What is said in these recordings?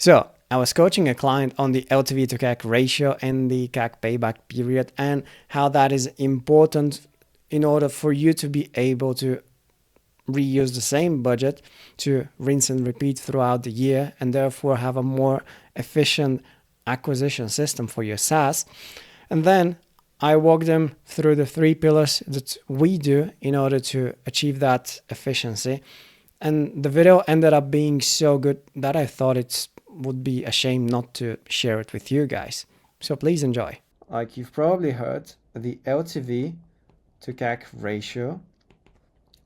So I was coaching a client on the LTV to CAC ratio and the CAC payback period, and how that is important in order for you to be able to reuse the same budget to rinse and repeat throughout the year, and therefore have a more efficient acquisition system for your SaaS. And then I walk them through the 3 pillars that we do in order to achieve that efficiency. And the video ended up being so good that I thought it would be a shame not to share it with you guys. So please enjoy. Like you've probably heard, the LTV to CAC ratio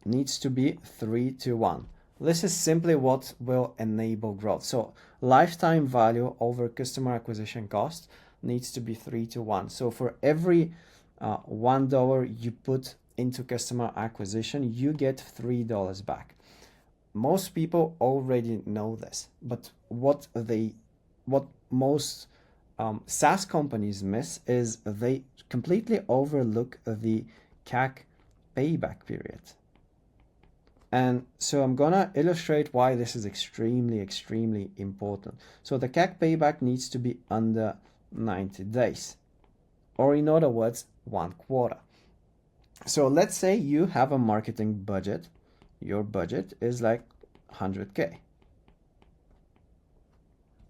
needs to be 3:1. This is simply what will enable growth. So lifetime value over customer acquisition cost needs to be 3:1. So for every $1 you put into customer acquisition, you get $3 back. Most people already know this, but what most SaaS companies miss is they completely overlook the CAC payback period. And so I'm gonna illustrate why this is extremely important. So the CAC payback needs to be under 90 days, or in other words, 1 quarter. So let's say you have a marketing budget. Your budget is like 100K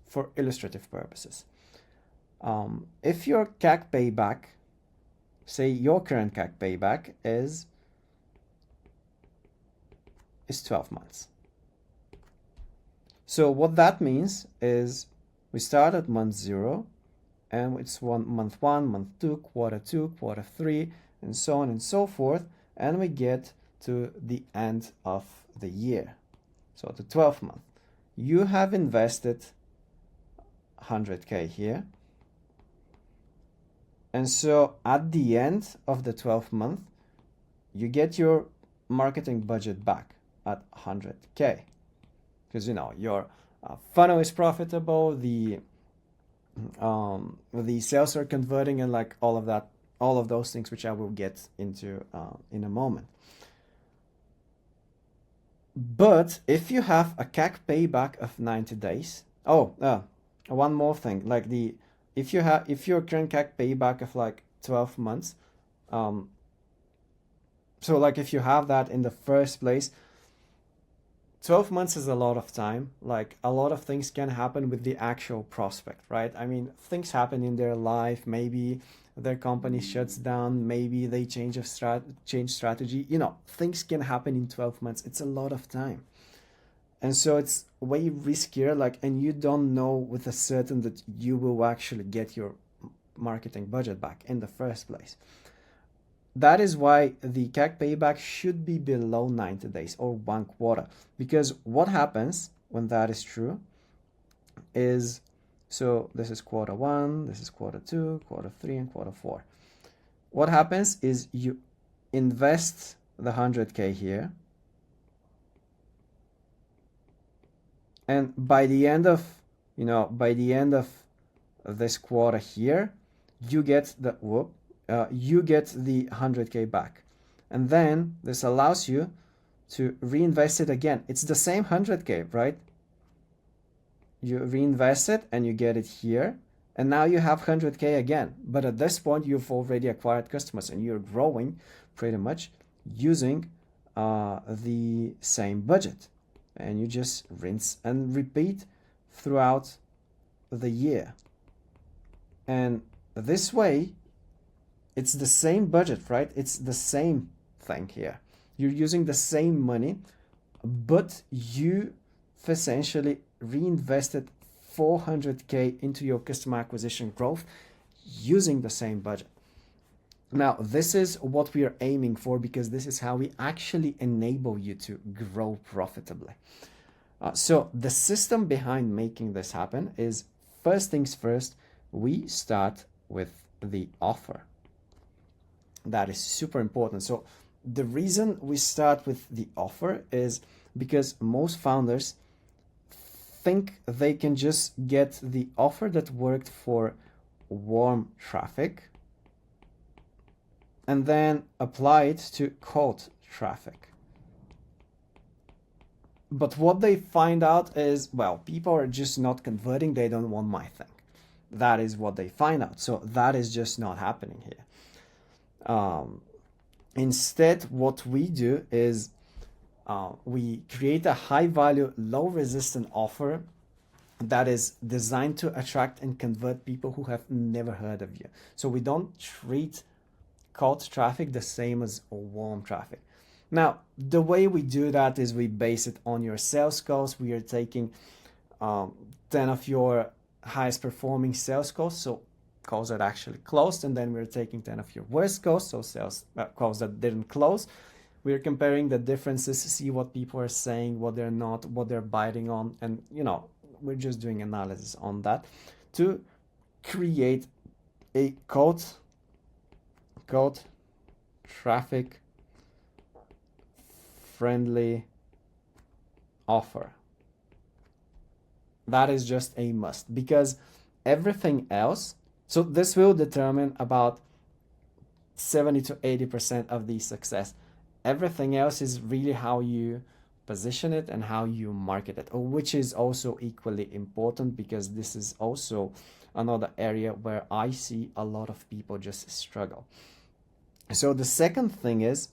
for illustrative purposes. If your CAC payback, say your current CAC payback is 12 months. So what that means is we start at month 0, and it's month 1, month 2, quarter 2, quarter 3, and so on and so forth, and we get to the end of the year. So the 12th month, you have invested 100K here. And so at the end of the 12th month, you get your marketing budget back at 100K, because your funnel is profitable, the sales are converting, and like all of those things, which I will get into in a moment. But if you have a CAC payback of 90 days, one more thing, like if your current CAC payback of like 12 months, so like if you have that in the first place, 12 months is a lot of time. Like a lot of things can happen with the actual prospect, right? I mean, things happen in their life. Maybe their company shuts down. Maybe they change strategy. Things can happen in 12 months. It's a lot of time. And so it's way riskier, and you don't know with a certain that you will actually get your marketing budget back in the first place. That is why the CAC payback should be below 90 days or 1 quarter. Because what happens when that is true is, so this is quarter 1, this is quarter 2, quarter 3, and quarter 4. What happens is you invest the 100K here, and by the end of this quarter here, you get the 100K back. And then this allows you to reinvest it again. It's the same 100K, right? You reinvest it and you get it here. And now you have 100K again. But at this point, you've already acquired customers and you're growing pretty much using the same budget. And you just rinse and repeat throughout the year. And this way, it's the same budget, right? It's the same thing here. You're using the same money, but you essentially reinvested 400K into your customer acquisition growth using the same budget. Now, this is what we are aiming for, because this is how we actually enable you to grow profitably. So the system behind making this happen is, first things first, we start with the offer. That is super important. So the reason we start with the offer is because most founders think they can just get the offer that worked for warm traffic and then apply it to cold traffic. But what they find out is, well, people are just not converting. They don't want my thing. That is what they find out. So that is just not happening here. Instead, what we do is we create a high value, low resistant offer that is designed to attract and convert people who have never heard of you. So we don't treat cold traffic the same as warm traffic. Now, the way we do that is we base it on your sales calls. We are taking 10 of your highest performing sales calls, so calls that actually closed, and then we're taking 10 of your worst calls, so sales calls that didn't close. We're comparing the differences to see what people are saying, what they're not, what they're biting on, and we're just doing analysis on that to create a cold traffic friendly offer. That is just a must, because everything else, so this will determine about 70 to 80% of the success. Everything else is really how you position it and how you market it, which is also equally important, because this is also another area where I see a lot of people just struggle. So the second thing is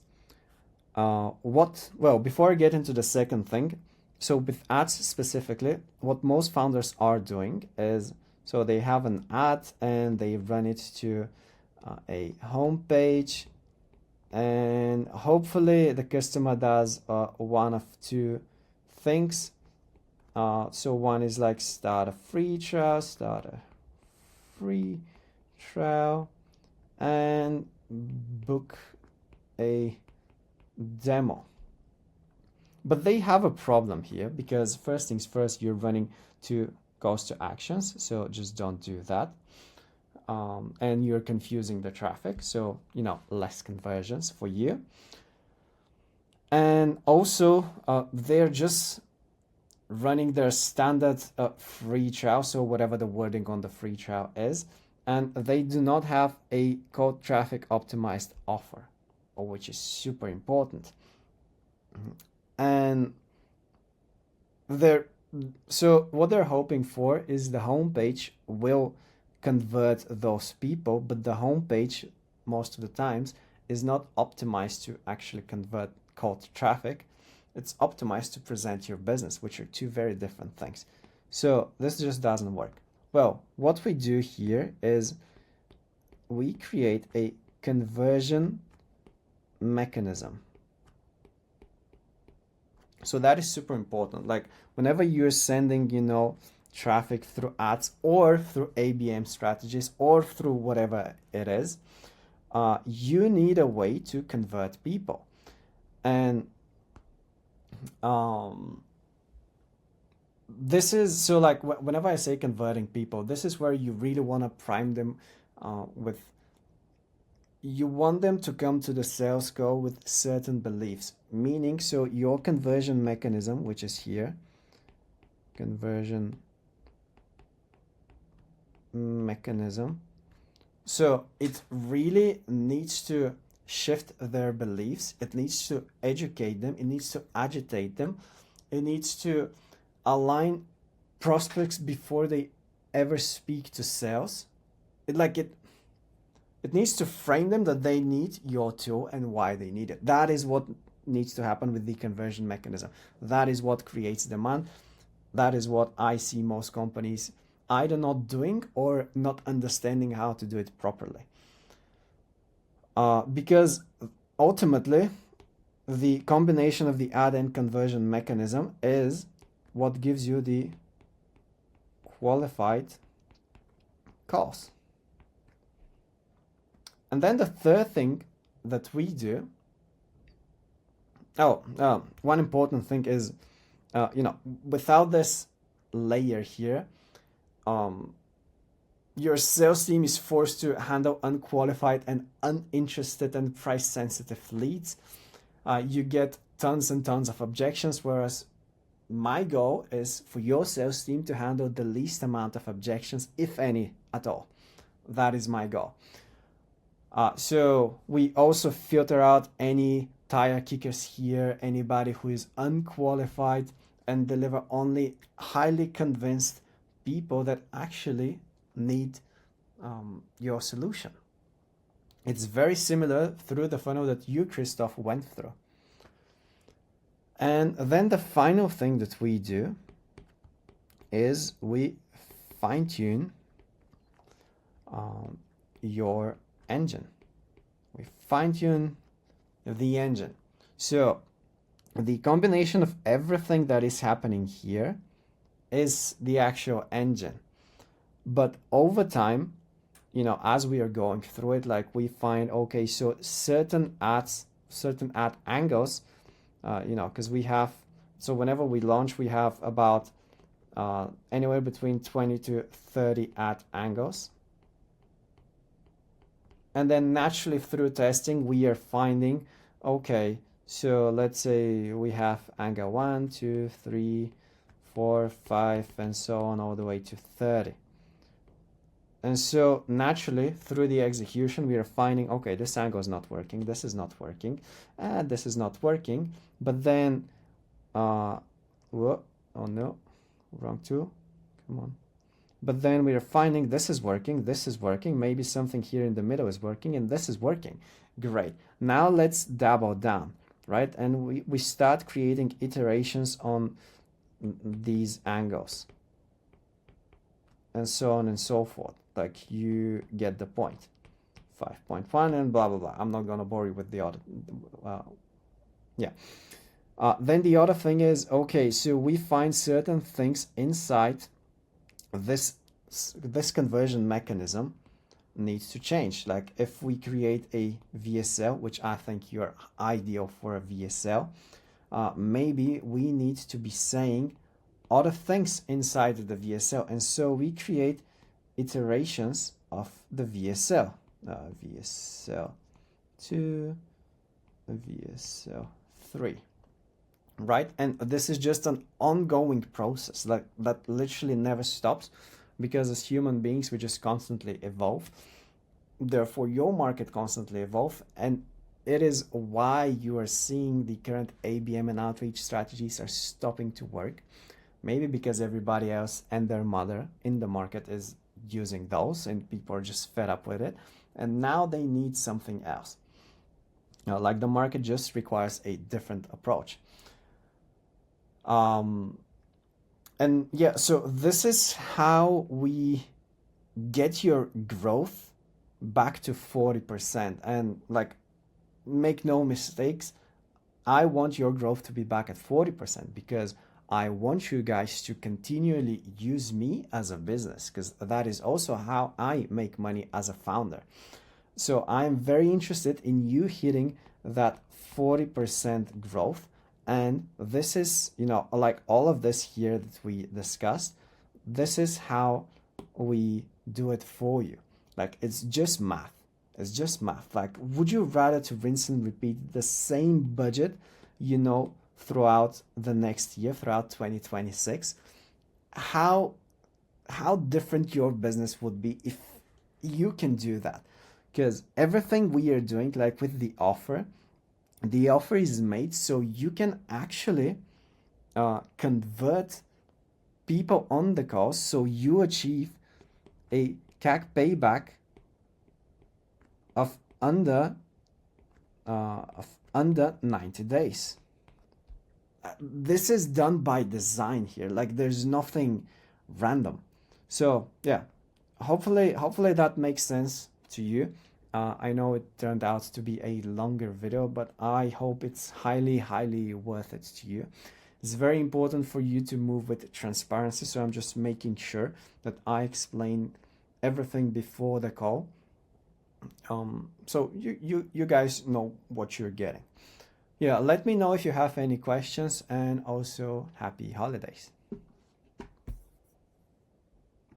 before I get into the second thing, so with ads specifically, what most founders are doing is, so they have an ad and they run it to a home page, and hopefully the customer does one of two things. So one is like start a free trial, and book a demo. But they have a problem here, because first things first, you're running two calls to actions, so just don't do that. And you're confusing the traffic, so less conversions for you. And also they're just running their standard free trial, so whatever the wording on the free trial is, and they do not have a cold traffic optimized offer, which is super important. And what they're hoping for is the homepage will convert those people, but the homepage most of the times is not optimized to actually convert cold traffic. It's optimized to present your business, which are two very different things. So this just doesn't work. Well, what we do here is we create a conversion mechanism. So that is super important. Like whenever you're sending, traffic through ads or through ABM strategies or through whatever it is, you need a way to convert people. And this is, so like whenever I say converting people, this is where you really want to prime them you want them to come to the sales call with certain beliefs, meaning, so your conversion mechanism, which is here, conversion mechanism, so it really needs to shift their beliefs, it needs to educate them, it needs to agitate them, it needs to align prospects before they ever speak to sales. It needs to frame them that they need your tool and why they need it. That is what needs to happen with the conversion mechanism. That is what creates demand. That is what I see most companies either not doing or not understanding how to do it properly. Because ultimately, the combination of the ad and conversion mechanism is what gives you the qualified calls. And then the third thing that we do, one important thing is, without this layer here, your sales team is forced to handle unqualified and uninterested and price sensitive leads. You get tons and tons of objections, whereas my goal is for your sales team to handle the least amount of objections, if any at all. That is my goal. So we also filter out any tire kickers here, anybody who is unqualified, and deliver only highly convinced people that actually need your solution. It's very similar through the funnel that you, Christoph, went through. And then the final thing that we do is we fine-tune your engine. We fine-tune the engine. So the combination of everything that is happening here is the actual engine. But over time, as we are going through it, like we find, okay, so certain ad angles, because we have, so whenever we launch, we have about anywhere between 20 to 30 ad angles. And then naturally through testing, we are finding, okay, so let's say we have angle 1, 2, 3, 4, 5, and so on all the way to 30. And so naturally through the execution, we are finding, okay, this angle is not working, this is not working, and this is not working. But then, oh no, wrong tool, come on. But then we are finding this is working, maybe something here in the middle is working, and this is working. Great. Now let's double down, right? And we start creating iterations on these angles and so on and so forth. Like, you get the point. 5.1 and blah, blah, blah. I'm not going to bore you with the other. Then the other thing is, okay, so we find certain things inside this conversion mechanism needs to change. Like if we create a VSL, which I think you're ideal for a VSL, maybe we need to be saying other things inside of the VSL. And so we create iterations of the VSL. VSL 2, VSL 3. Right? And this is just an ongoing process that literally never stops, because as human beings, we just constantly evolve. Therefore, your market constantly evolve, and it is why you are seeing the current ABM and outreach strategies are stopping to work. Maybe because everybody else and their mother in the market is using those, and people are just fed up with it, and now they need something else. Like the market just requires a different approach. And yeah, so this is how we get your growth back to 40%. And like, make no mistakes, I want your growth to be back at 40% because I want you guys to continually use me as a business, because that is also how I make money as a founder. So I'm very interested in you hitting that 40% growth. And this is, like all of this here that we discussed, this is how we do it for you. Like, it's just math. It's just math. Like, would you rather to rinse and repeat the same budget, throughout the next year, throughout 2026? How different your business would be if you can do that? Because everything we are doing, like with the offer is made so you can actually convert people on the calls, so you achieve a CAC payback of under 90 days. This is done by design here. Like, there's nothing random. So yeah, hopefully that makes sense to you. I know it turned out to be a longer video, but I hope it's highly worth it to you. It's very important for you to move with transparency, so I'm just making sure that I explain everything before the call, so you guys know what you're getting. Yeah, let me know if you have any questions, and also happy holidays.